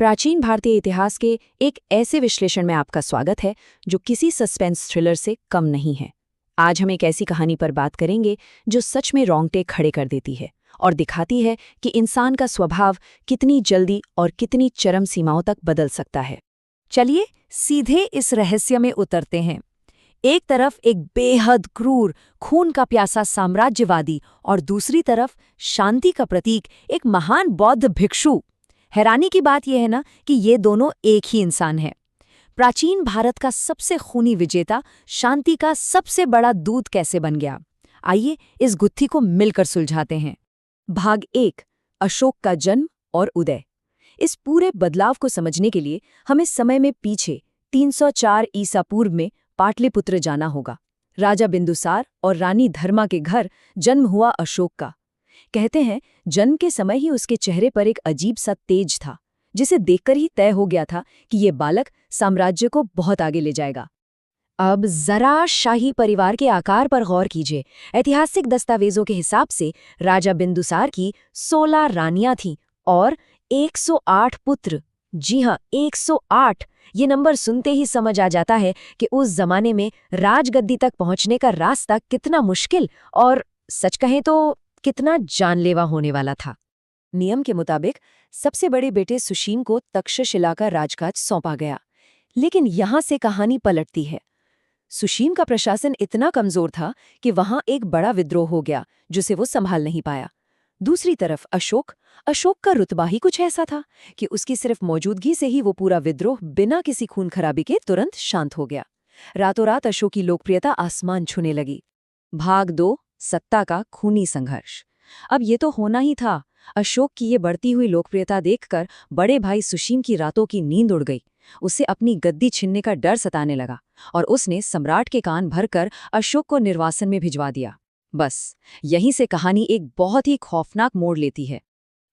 प्राचीन भारतीय इतिहास के एक ऐसे विश्लेषण में आपका स्वागत है जो किसी सस्पेंस थ्रिलर से कम नहीं है। आज हम एक ऐसी कहानी पर बात करेंगे जो सच में रोंगटे खड़े कर देती है और दिखाती है कि इंसान का स्वभाव कितनी जल्दी और कितनी चरम सीमाओं तक बदल सकता है। चलिए सीधे इस रहस्य में उतरते हैं। एक तरफ एक बेहद क्रूर, खून का प्यासा साम्राज्यवादी और दूसरी तरफ शांति का प्रतीक एक महान बौद्ध भिक्षु। हैरानी की बात यह है ना कि ये दोनों एक ही इंसान हैं। प्राचीन भारत का सबसे खूनी विजेता शांति का सबसे बड़ा दूत कैसे बन गया? आइए इस गुत्थी को मिलकर सुलझाते हैं। भाग 1, अशोक का जन्म और उदय। इस पूरे बदलाव को समझने के लिए हमें समय में पीछे 304 ईसा पूर्व में पाटलिपुत्र जाना होगा। राजा बिंदुसार और रानी धर्मा के घर जन्म हुआ अशोक का। कहते हैं जन्म के समय ही उसके चेहरे पर एक अजीब सा तेज था, जिसे देखकर ही तय हो गया था कि ये बालक साम्राज्य को बहुत आगे ले जाएगा। अब जरा शाही परिवार के आकार पर गौर कीजिए। ऐतिहासिक दस्तावेजों के हिसाब से राजा बिंदुसार की 16 रानियां थीं और 108 पुत्र। जी हाँ, 108। ये नंबर सुनते ही समझ आ जाता है कि उस जमाने में राजगद्दी तक पहुंचने का रास्ता कितना मुश्किल और सच कहें तो कितना जानलेवा होने वाला था। नियम के मुताबिक सबसे बड़े बेटे सुशीम को तक्षशिला का राजकाज सौंपा गया, लेकिन यहां से कहानी पलटती है। सुशीम का प्रशासन इतना कमजोर था कि वहां एक बड़ा विद्रोह हो गया जिसे वो संभाल नहीं पाया। दूसरी तरफ अशोक का रुतबा ही कुछ ऐसा था कि उसकी सिर्फ मौजूदगी से ही वो पूरा विद्रोह बिना किसी खून खराबी के तुरंत शांत हो गया। रातों रात अशोक की लोकप्रियता आसमान छूने लगी। भाग 2, सत्ता का खूनी संघर्ष। अब ये तो होना ही था। अशोक की ये बढ़ती हुई लोकप्रियता देखकर बड़े भाई सुशीम की रातों की नींद उड़ गई। उसे अपनी गद्दी छीनने का डर सताने लगा और उसने सम्राट के कान भरकर अशोक को निर्वासन में भिजवा दिया। बस यहीं से कहानी एक बहुत ही खौफनाक मोड़ लेती है।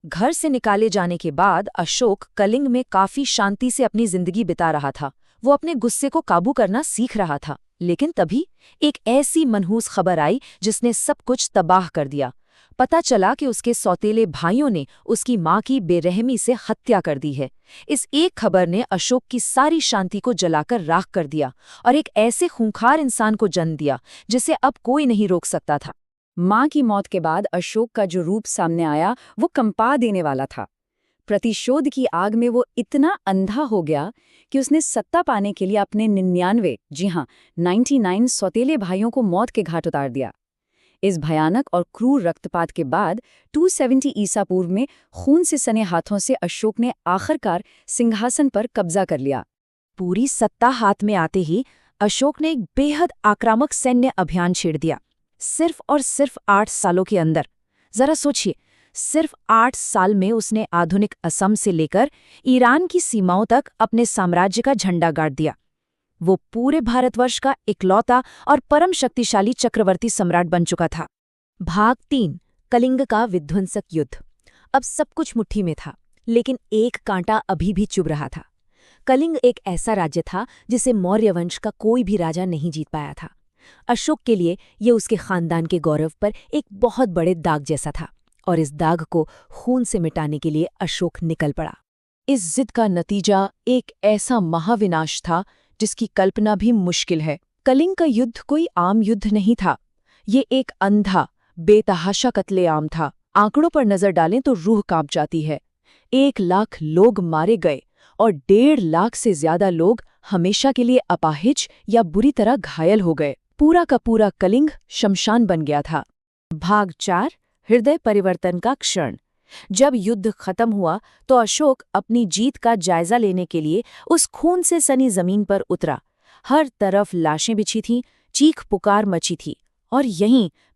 घर से निकाले जाने के बाद अशोक कलिंग में काफी शांति से अपनी जिंदगी बिता रहा था। वो अपने गुस्से को काबू करना सीख रहा था, लेकिन तभी एक ऐसी मनहूस खबर आई जिसने सब कुछ तबाह कर दिया। पता चला कि उसके सौतेले भाइयों ने उसकी मां की बेरहमी से हत्या कर दी है। इस एक खबर ने अशोक की सारी शांति को जलाकर राख कर दिया और एक ऐसे खूंखार इंसान को जन्म दिया जिसे अब कोई नहीं रोक सकता था। मां की मौत के बाद अशोक का जो रूप सामने आया वो कंपा देने वाला था। प्रतिशोध की आग में वो इतना अंधा हो गया कि उसने सत्ता पाने के लिए अपने 99, जी हाँ 99 सौतेले भाइयों को मौत के घाट उतार दिया। इस भयानक और क्रूर रक्तपात के बाद 270 ईसा पूर्व में खून से सने हाथों से अशोक ने आखिरकार सिंहासन पर कब्जा कर लिया। पूरी सत्ता हाथ में आते ही अशोक ने एक बेहद आक्रामक सैन्य अभियान छेड़ दिया। सिर्फ और सिर्फ 8 सालों के अंदर, जरा सोचिए, सिर्फ 8 साल में उसने आधुनिक असम से लेकर ईरान की सीमाओं तक अपने साम्राज्य का झंडा गाड़ दिया। वो पूरे भारतवर्ष का इकलौता और परम शक्तिशाली चक्रवर्ती सम्राट बन चुका था। भाग 3, कलिंग का विध्वंसक युद्ध। अब सब कुछ मुट्ठी में था, लेकिन एक कांटा अभी भी चुभ रहा था। कलिंग एक ऐसा राज्य था जिसे मौर्य वंश का कोई भी राजा नहीं जीत पाया था। अशोक के लिए ये उसके खानदान के गौरव पर एक बहुत बड़े दाग जैसा था और इस दाग को खून से मिटाने के लिए अशोक निकल पड़ा। इस जिद का नतीजा एक ऐसा महाविनाश था जिसकी कल्पना भी मुश्किल है। कलिंग का युद्ध कोई आम युद्ध नहीं था। ये एक अंधा, बेतहाशा कत्लेआम था। आंकड़ों पर नजर डालें तो रूह कांप जाती है। 1 लाख लोग मारे गए और 1.5 लाख से ज्यादा लोग हमेशा के लिए अपाहिज या बुरी तरह घायल हो गए। पूरा का पूरा कलिंग शमशान बन गया था। भाग 4, हृदय परिवर्तन का क्षण। जब युद्ध खत्म हुआ तो अशोक अपनी जीत का जायजा लेने के लिए उस खून से सनी जमीन पर उतरा। हर तरफ लाशें बिछी थीं, चीख पुकार मची थी और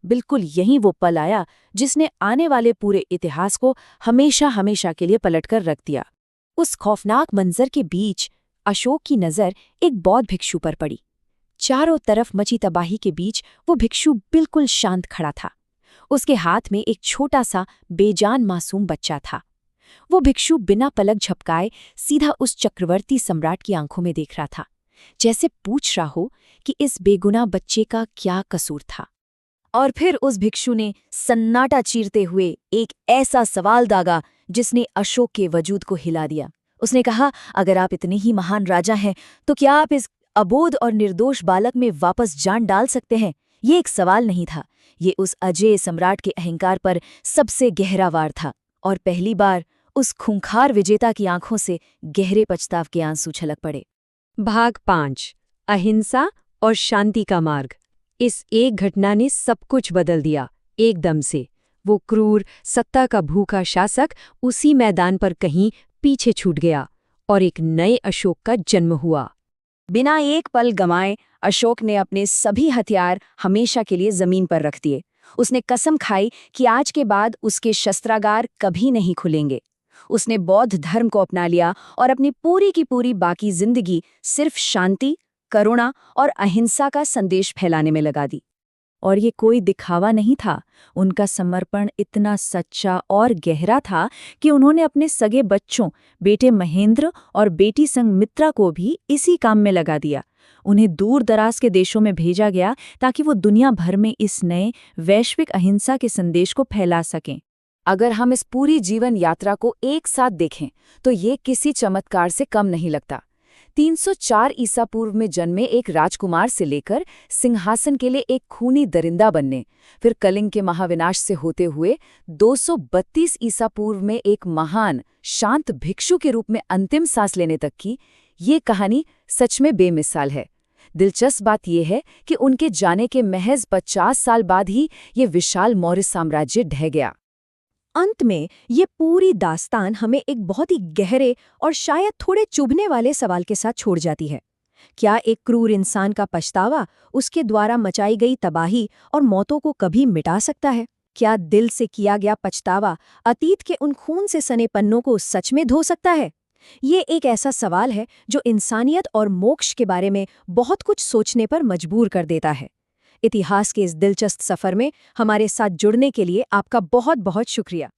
बिल्कुल यहीं वो पल आया जिसने आने वाले पूरे इतिहास को हमेशा हमेशा के लिए पलटकर रख दिया। उस खौफनाक मंजर के बीच अशोक की नज़र एक बौद्ध भिक्षु पर पड़ी। चारों तरफ मची तबाही के बीच वो भिक्षु बिल्कुल शांत खड़ा था। उसके हाथ में एक छोटा सा बेजान मासूम बच्चा था। वो भिक्षु बिना पलक झपकाए सीधा उस चक्रवर्ती सम्राट की आंखों में देख रहा था, जैसे पूछ रहा हो कि इस बेगुनाह बच्चे का क्या कसूर था। और फिर उस भिक्षु ने सन्नाटा चीरते हुए एक ऐसा सवाल दागा जिसने अशोक के वजूद को हिला दिया। उसने कहा, अगर आप इतने ही महान राजा हैं तो क्या आप इस अबोध और निर्दोष बालक में वापस जान डाल सकते हैं? ये एक सवाल नहीं था, ये उस अजेय सम्राट के अहंकार पर सबसे गहरा वार था। और पहली बार उस खूंखार विजेता की आंखों से गहरे पछताव के आंसू छलक पड़े। भाग 5 अहिंसा और शांति का मार्ग। इस एक घटना ने सब कुछ बदल दिया एकदम से। वो क्रूर, सत्ता का भूखा शासक उसी मैदान पर कहीं पीछे छूट गया और एक नए अशोक का जन्म हुआ। बिना एक पल गंवाए अशोक ने अपने सभी हथियार हमेशा के लिए जमीन पर रख दिए। उसने कसम खाई कि आज के बाद उसके शस्त्रागार कभी नहीं खुलेंगे। उसने बौद्ध धर्म को अपना लिया और अपनी पूरी की पूरी बाकी जिंदगी सिर्फ शांति, करुणा और अहिंसा का संदेश फैलाने में लगा दी। और ये कोई दिखावा नहीं था, उनका समर्पण इतना सच्चा और गहरा था कि उन्होंने अपने सगे बच्चों, बेटे महेंद्र और बेटी संघमित्रा को भी इसी काम में लगा दिया। उन्हें दूर दराज के देशों में भेजा गया ताकि वो दुनिया भर में इस नए वैश्विक अहिंसा के संदेश को फैला सकें। अगर हम इस पूरी जीवन यात्रा को एक साथ देखें तो ये किसी चमत्कार से कम नहीं लगता। 304 ईसा पूर्व में जन्मे एक राजकुमार से लेकर सिंहासन के लिए एक खूनी दरिंदा बनने, फिर कलिंग के महाविनाश से होते हुए 232 ईसा पूर्व में एक महान, शांत भिक्षु के रूप में अंतिम सांस लेने तक की, ये कहानी सच में बेमिसाल है। दिलचस्प बात यह है कि उनके जाने के महज 50 साल बाद ही ये विशाल मौर्य साम्राज्य ढह गया। अंत में ये पूरी दास्तान हमें एक बहुत ही गहरे और शायद थोड़े चुभने वाले सवाल के साथ छोड़ जाती है। क्या एक क्रूर इंसान का पछतावा उसके द्वारा मचाई गई तबाही और मौतों को कभी मिटा सकता है? क्या दिल से किया गया पछतावा अतीत के उन खून से सने पन्नों को सच में धो सकता है? ये एक ऐसा सवाल है जो इंसानियत और मोक्ष के बारे में बहुत कुछ सोचने पर मजबूर कर देता है। इतिहास के इस दिलचस्प सफर में हमारे साथ जुड़ने के लिए आपका बहुत बहुत शुक्रिया।